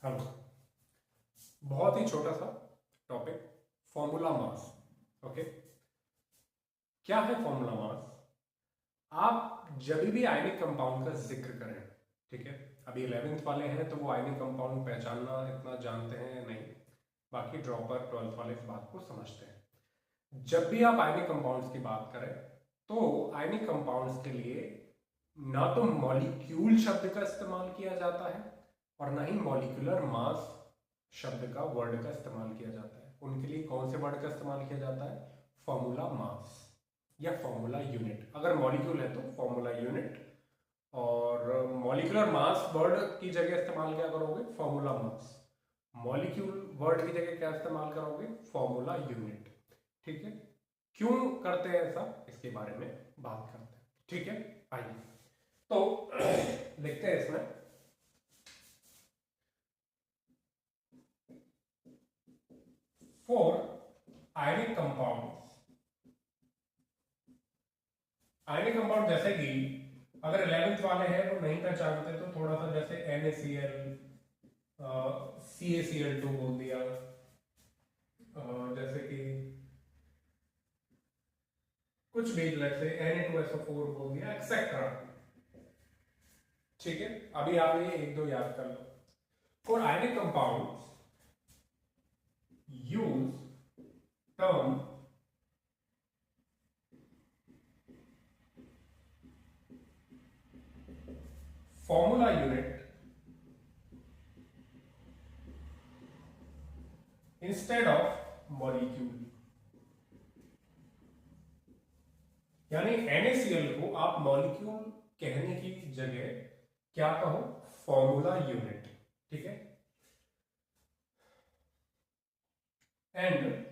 Hello. बहुत ही छोटा सा टॉपिक, फॉर्मूला मास। ओके, क्या है फॉर्मूला मास? आप जब भी आयनिक कंपाउंड का जिक्र करें, ठीक है, अभी 11th वाले हैं तो वो आयनिक कंपाउंड पहचानना इतना जानते हैं नहीं, बाकी ड्रॉपर 12th वाले इस बात को समझते हैं। जब भी आप आयनिक कंपाउंड्स की बात करें तो आयनिक कंपाउंड्स के लिए ना तो मॉलिक्यूल शब्द का इस्तेमाल किया जाता है और ना ही मॉलिक्यूलर मास शब्द का, वर्ड का इस्तेमाल किया जाता है। उनके लिए कौन से वर्ड का इस्तेमाल किया जाता है? फॉर्मूला मास या फॉर्मूला यूनिट। अगर मॉलिक्यूल है तो फॉर्मूला यूनिट, और मॉलिक्यूलर मास वर्ड की जगह इस्तेमाल क्या करोगे? Formula mass. मॉलिक्यूल वर्ड की जगह क्या इस्तेमाल करोगे? Formula unit. ठीक है, क्यों करते हैं ऐसा, इसके बारे में बात करते हैं। ठीक है, आइए तो लिखते हैं इसमें four ionic compound. Ionic compound जैसे कि अगर 11th वाले हैं वो नहीं पहचानते तो थोड़ा सा जैसे NaCl, CaCl2 बोल दिया, जैसे कि कुछ भी जैसे Na2SO4 बोल दिया, एक्सेट्रा। ठीक है, अभी आप ये एक दो याद कर लो। For ionic compound use term formula unit instead of molecule. यानी NaCl को आप मॉलिक्यूल कहने की जगह क्या कहो? Formula unit. ठीक है, and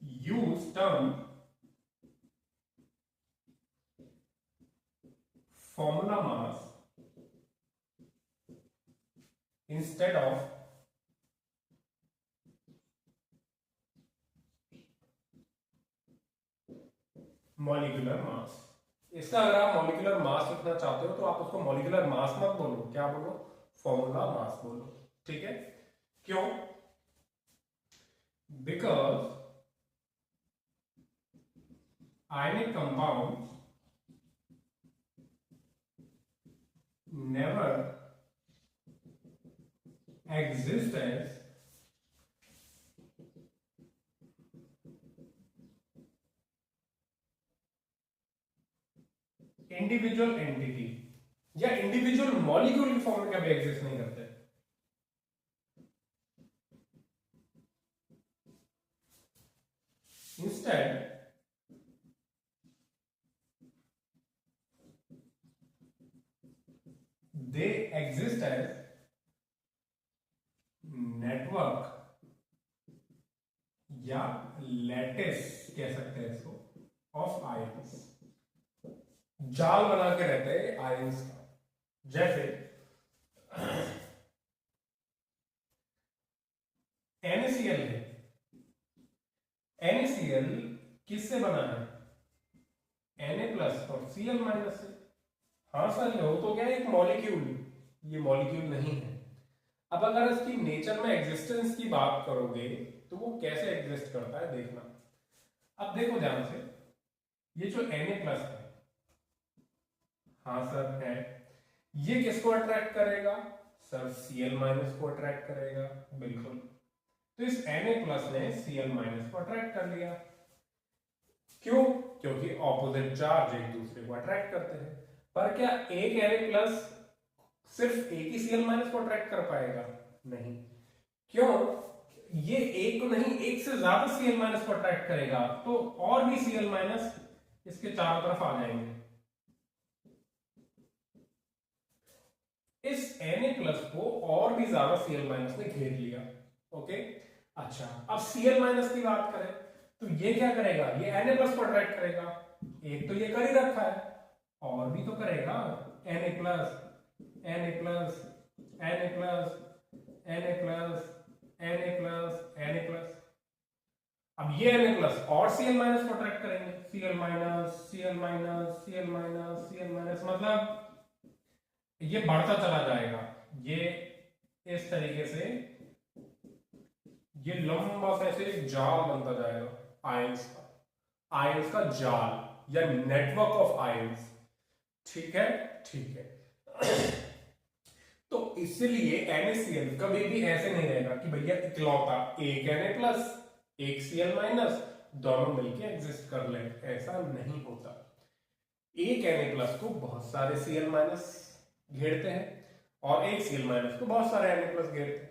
use term formula mass instead of molecular mass. इसका अगर आप मॉलिक्यूलर मास लिखना चाहते हो तो आप उसको मॉलिक्यूलर मास मत बोलो, क्या बोलो? फॉर्मूला मास बोलो। ठीक है, क्यों? Because ionic compounds never exist as individual entity या इंडिविजुअल मॉलिक्यूल की फॉर्म में कभी एग्जिस्ट नहीं करते। Instead they exist as network या लैटिस कह सकते हैं इसको, ऑफ आयंस। जाल बना के रहते हैं आयंस का। जैसे NaCl है, NaCl किससे बना है? Na+ और Cl- से। हाँ सर, ये हो तो क्या एक मॉलिक्यूल, ये मॉलिक्यूल नहीं है। अब अगर इसकी नेचर में एग्जिस्टेंस की बात करोगे तो वो कैसे एग्जिस्ट करता है देखना। अब देखो ध्यान से, ये जो Na+ है, हाँ सर है, ये किसको अट्रैक्ट करेगा? सर Cl- को अट्रैक्ट करेगा, बिल्कुल। तो इस Na+ ने Cl- को अट्रैक्ट कर लिया। क्यों? क्योंकि ऑपोजिट चार्ज एक दूसरे को अट्रैक्ट करते हैं। पर क्या एक Na+ सिर्फ एक ही Cl- को अट्रैक्ट कर पाएगा? नहीं। क्यों? ये एक को नहीं, एक से ज्यादा Cl- को अट्रैक्ट करेगा तो और भी Cl- इसके चारों तरफ आ जाएंगे। इस Na+ को और भी ज्यादा Cl- ने घेर लिया। ओके, अच्छा, अब Cl- की बात करें तो ये क्या करेगा? ये Na+ को अट्रैक्ट करेगा। एक तो ये कर ही रखा है, और भी तो करेगा। Na+, Na+, Na+, Na+, अब ये Na+ और Cl- को अट्रैक्ट करेंगे। Cl-, मतलब ये बढ़ता चला जाएगा। ये इस तरीके से ये लंबा सा ऐसे एक जाल बनता जाएगा आयंस का जाल या नेटवर्क ऑफ आयंस। ठीक है, ठीक है। तो इसलिए NaCl कभी भी ऐसे नहीं रहेगा कि भैया इकलौता एक Na प्लस एक Cl माइनस दोनों मिलके एग्जिस्ट कर ले, ऐसा नहीं होता। एक Na प्लस को बहुत सारे Cl माइनस घेरते हैं और एक Cl माइनस को बहुत सारे Na प्लस घेरते हैं।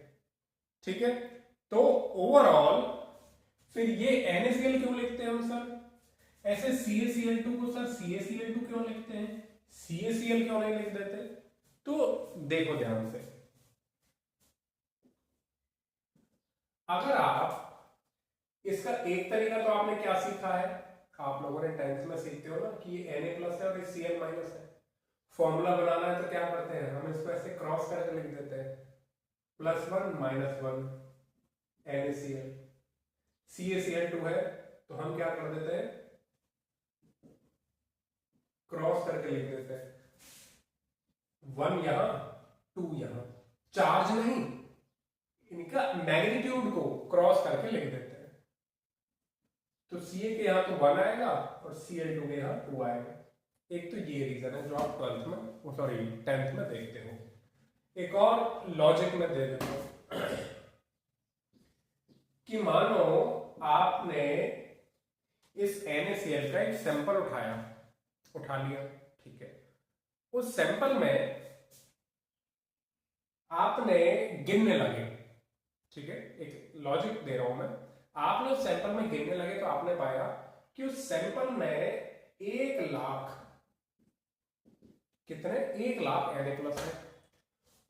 ठीक है, तो ओवरऑल फिर ये NaCl क्यों लिखते हैं हम सर? ऐसे CaCl2 को सर CaCl2 क्यों लिखते हैं, CaCl क्यों नहीं लिख देते? तो देखो ध्यान से, अगर आप इसका एक तरीका तो आपने क्या सीखा है, आप लोगों ने 10th में सीखते हो ना कि ये Na प्लस है और ये Cl माइनस है। फॉर्मूला बनाना है तो क्या करते हैं, हम इसको ऐसे क्रॉस करके लिख देते हैं, +1 -1 NaCl। CaCl2 है तो हम क्या कर देते हैं, क्रॉस करके लिख देते हैं, 1 यहां 2 यहां, चार्ज नहीं, इनका मैग्नीट्यूड को क्रॉस करके लिख देते हैं। तो Ca के यहां तो 1 आएगा और Cl2 के यहां 2 आएगा। एक तो ये रीजन है जो आप 12th में, सॉरी 10th में देखते हो। एक और लॉजिक में दे देता हूं कि मानो आपने इस NaCl का एक सैंपल उठा लिया, ठीक है, उस सैंपल में आपने गिनने लगे, ठीक है, एक लॉजिक दे रहा हूं मैं, आपने उस सैंपल में गिनने लगे तो आपने पाया कि उस सैंपल में 1 लाख, कितने, 1 लाख Na प्लस है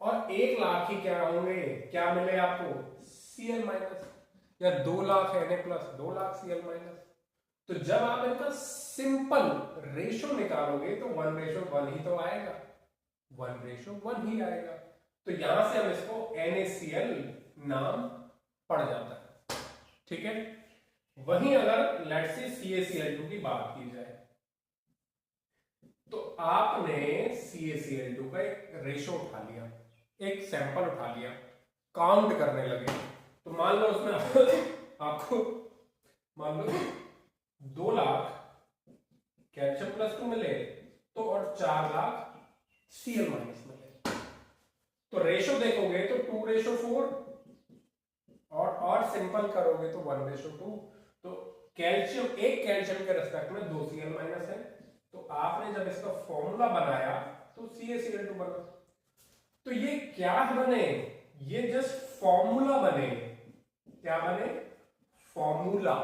और 1 लाख ही क्या होंगे, क्या मिले आपको, Cl माइनस, या 2 lakh Na plus 2 lakh Cl minus. तो जब आप इनका सिंपल रेशो निकालोगे तो 1:1 ही तो आएगा, 1:1 ही आएगा। तो यहां से हम इसको NaCl नाम पड़ जाता है, ठीक है। वहीं अगर लेट्स से CaCl2 की बात की जाए तो आपने CaCl2 का एक रेशो उठा लिया, एक सैंपल उठा लिया, काउंट करने लगे, तो मान लो उसमें आपको मान लो 2 लाख कैल्शियम प्लस 2 मिले तो और 4 लाख Cl माइनस मिले। तो रेशो देखोगे तो 2:4 और सिंपल करोगे तो 1:2। तो कैल्शियम, एक कैल्शियम के रेस्पेक्ट में 2 Cl माइनस है, तो आपने जब इसका फॉर्मूला बनाया तो CaCl2 बना। तो ये क्या बने, ये जस्ट फॉर्मूला बने, क्या बने, फॉर्मूला।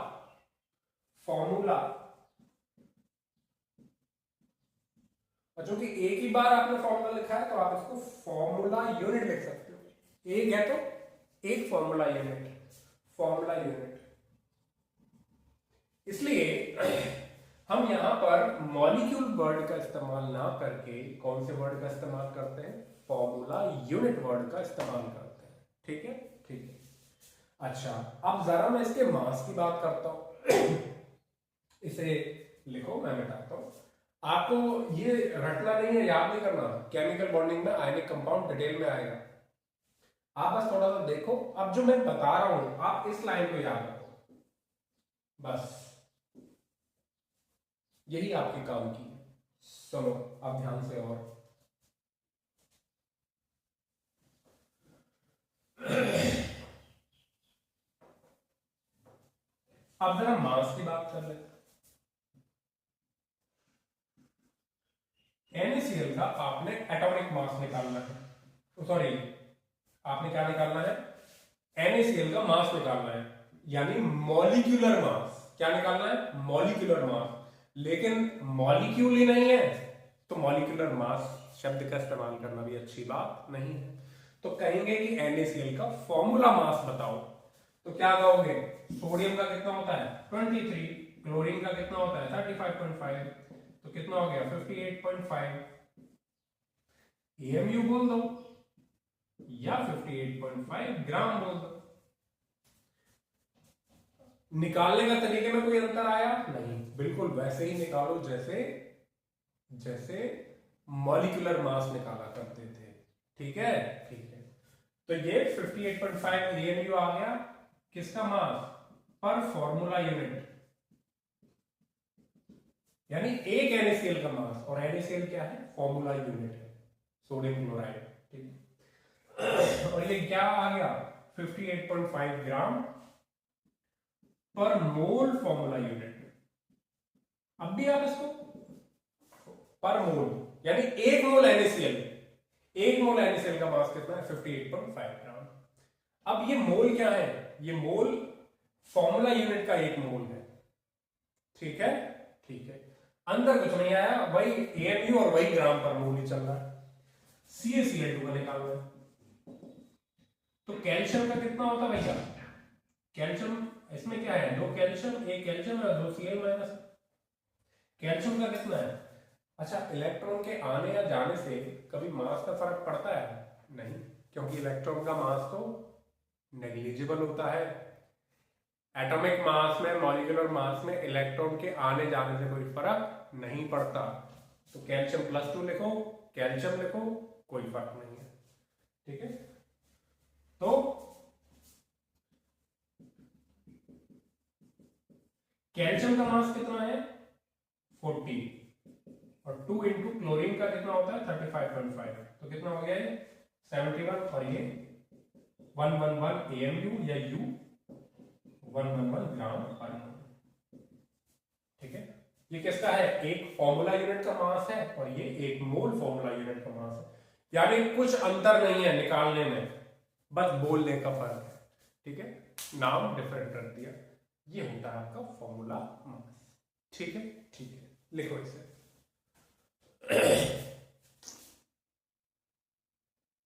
और जो कि एक ही बार आपने फॉर्मूला लिखा है तो आप इसको फॉर्मूला यूनिट लिख सकते हो, एक है तो एक फॉर्मूला यूनिट। इसलिए हम यहां पर मॉलिक्यूल वर्ड का इस्तेमाल ना करके कौन से वर्ड का इस्तेमाल करते हैं, फॉर्मूला यूनिट वर्ड का इस्तेमाल करते हैं, ठीक है, ठीक है। अच्छा, अब जरा मैं इसके मास की बात करता हूं। इसे लिखो, मैं मिटाता हूं, आपको ये रटना नहीं है, याद नहीं करना, केमिकल बॉन्डिंग में आयनिक कंपाउंड डिटेल में आएगा, आप बस थोड़ा सा देखो। अब जो मैं बता रहा हूं आप इस लाइन को याद रखो, बस यही आपके काम की है। सुनो अब ध्यान से, और अब जरा मास की बात कर लेते हैं। NaCl का आपने एटॉमिक मास निकालना है, सॉरी आपने क्या निकालना है, NaCl का मास निकालना है, यानी मॉलिक्यूलर मास। क्या निकालना है, मॉलिक्यूलर मास। लेकिन मॉलिक्यूल ही नहीं है तो मॉलिक्यूलर मास शब्द का इस्तेमाल करना भी अच्छी बात नहीं है। तो कहेंगे कि NaCl का फॉर्मूला मास बताओ, तो क्या कहोगे, सोडियम का कितना होता है 23, क्लोरीन का कितना होता है 35.5, तो कितना हो गया 58.5। AMU बोल दो या 58.5 ग्राम बोल दो। निकालने का तरीके में कोई अंतर आया नहीं, बिल्कुल वैसे ही निकालो जैसे मॉलिक्यूलर मास निकाला करते थे। ठीक है, ठीक है। तो ये 58.5 AMU आ गया, किसका मास पर फॉर्मूला यूनिट, यानी एक NaCl का मास, और NaCl क्या है, फॉर्मूला यूनिट है, सोडियम क्लोराइड, ठीक। और ये क्या आ गया 58.5 ग्राम पर मोल फॉर्मूला यूनिट। अब भी आप इसको पर मोल, यानी एक मोल NaCl, एक मोल NaCl का मास कितना है 58.5 ग्राम। अब ये मोल क्या है, ये मोल फॉर्मूला यूनिट का एक मोल है, ठीक है, ठीक है। अंदर कुछ नहीं आया, वही AMU और वही ग्राम पर मोल ही चल रहा है। CaCl2 का निकालना है, तो कैल्शियम का कितना होता है भैया, कैल्शियम इसमें क्या है, दो कैल्शियम, एक कैल्शियम और दो Cl-। कैल्शियम का कितना है, अच्छा इलेक्ट्रॉन के आने या जाने से कभी मास का फर्क पड़ता है, नहीं, क्योंकि इलेक्ट्रॉन का मास तो नेग्लिजिबल होता है। एटॉमिक मास में, मॉलिक्यूलर मास में इलेक्ट्रॉन के आने जाने से कोई फर्क नहीं पड़ता। तो कैल्शियम +2 लिखो, कैल्शियम लिखो, कोई फर्क नहीं है, ठीक है। तो कैल्शियम का मास कितना है 40, और 2 इंटू क्लोरीन का कितना होता है 35.5, तो कितना हो गया ये 71, और ये 111 AMU या U 111 ग्राम पर मोल, ठीक है। ये किसका है, एक फॉर्मूला यूनिट का मास है, और ये एक मोल फॉर्मूला यूनिट का मास है, यानी कुछ अंतर नहीं है निकालने में, बस बोलने का फर्क है, ठीक है, नाम डिफरेंट रख दिया। ये होता है आपका फॉर्मूला मास, ठीक है, ठीक है, लिखो इसे।